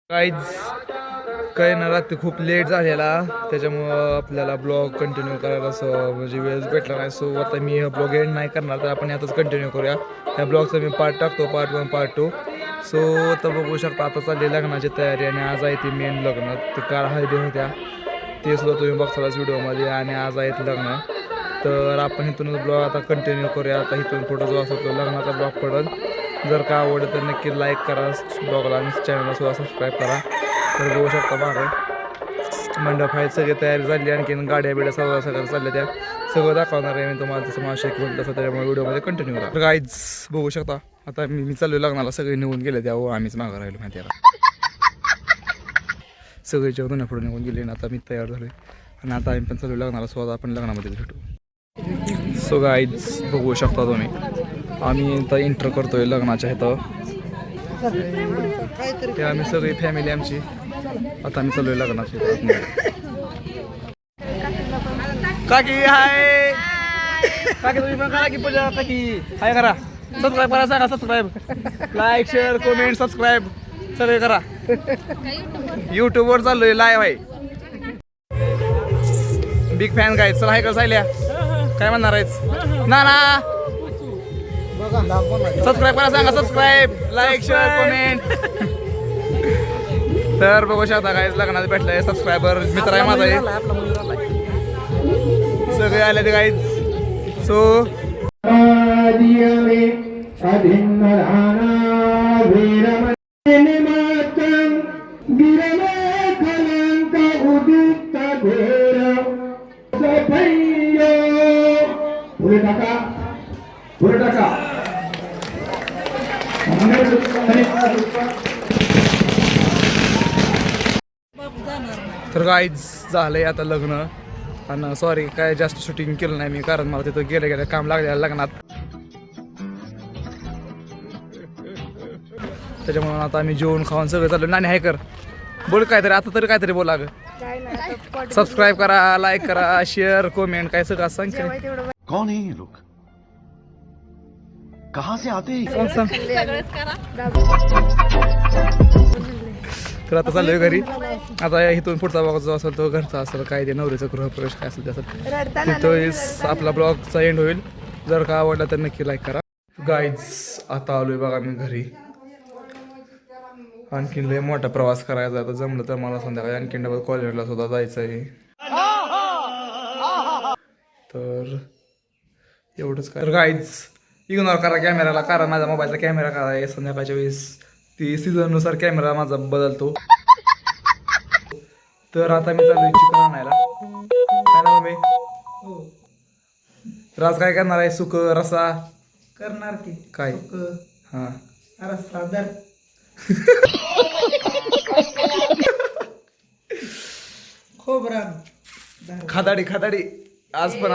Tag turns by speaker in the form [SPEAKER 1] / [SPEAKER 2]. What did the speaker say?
[SPEAKER 1] काहीच काही ना रात्री खूप लेट झालेला त्याच्यामुळं आपल्याला ब्लॉग कंटिन्यू करायला असं म्हणजे वेळच भेटला नाही. सो आता मी हा ब्लॉग एंड नाही करणार तर आपण यातच कंटिन्यू करूया. ह्या ब्लॉगचा मी पार्ट टाकतो पार्ट 1 पार्ट 2. सो आता बघू शकता आता चालली लग्नाची तयारी आणि आज आहे ती मेन लग्न ते काळ हळदी होत्या ते सुद्धा तुम्ही बघताच व्हिडिओमध्ये आणि आज आहेत लग्न. तर आपण इथूनच ब्लॉग आता कंटिन्यू करूया. आता इथून पुढं जो असतो तो लग्नाचा ब्लॉग पडेल. जर का आवडलं तर नक्की लाईक करा ब्लॉगला आणि चॅनलला सुद्धा सबस्क्राईब करा. तर बघू शकता मागं मंडप आहे सगळी तयारी झाली आणखीन गाड्या बिड्या सगळं चालल्या त्या सगळं दाखवणार आहे मी तुम्हाला तसं मला शिकवून तसं त्याच्यामुळे व्हिडिओमध्ये कंटिन्यू करा. तर गाईज बघू शकता आता मी चालू लग्नाला सगळे निघून गेले त्या आम्हीच मागं राहिलो माहिती आहे सगळे जेवण पुढे निघून गेले आणि आता मी तयार झालो आणि आता आम्ही पण चालू लग्नाला स्वतः आपण लग्नामध्ये भेटू. सो गाईज बघू शकता तुम्ही आम्ही आता एंटर करतोय लग्नाच्या इथं ते आम्ही सगळी फॅमिली आमची आता आम्ही चालू लग्नाची. काकी हाय काकी तुम्ही पण करा की पूजा काकी हाय करा सबस्क्राईब करा सांगा subscribe like share comment subscribe सगळे करा. यूट्यूबवर चाललोय लाईव्ह आहे. बिग फॅन काय चला हाय कर सायल्या काय म्हणणार आहेस ना ना सबस्क्राईब करा सांगा सबस्क्राईब लाईक शेअर कमेंट. तर बघू शकता काय लग्नात भेटलंय सबस्क्रायबर मित्र आहे माझा सगळे आले ते काहीच. सो तर काहीच झालंय आता लग्न आणि सॉरी काय जास्त शूटिंग केलं नाही मी कारण मला तिथं गेलं काम लागलेलं लग्नात त्याच्यामुळे आता आम्ही जेवण खाऊन सगळं चाललो. नानी हाय कर बोल काहीतरी आता तरी काहीतरी बोला ग सबस्क्राईब करा लाईक करा शेअर कमेंट काय सगळं सांग.
[SPEAKER 2] कौन है ये लोग कहां से आते हैं.
[SPEAKER 1] तर आता चाललोय घरी. आता इथून पुढचा भाग जो असेल तो घरचा असेल काय ते नवरीचा गृहप्रवेश काय असेल ते असेल तिथं आपला ब्लॉगचा एंड होईल. जर का आवडला तर नक्की लाईक करा. गाईज आता आलोय बघा मी घरी. आणखीन लय मोठा प्रवास करायचा आता जमलं तर मला संध्याकाळी आणखीन डबल कॉलेजला सुद्धा जायचं आहे. तर एवढंच काय गाईज इग्नोर करा कॅमेराला कारण माझा मोबाईलचा कॅमेरा काय आहे संध्याकाळच्या वेळेस ती सीझननुसार कॅमेरा माझा बदलतो. तर आता मी चालू चिकन आणायला काय ना मम्मी राज काय करणार आहे सुक रसा
[SPEAKER 3] करणार की
[SPEAKER 1] काय हा
[SPEAKER 3] रस्सा दर खोबरा
[SPEAKER 1] खादाडी आज पण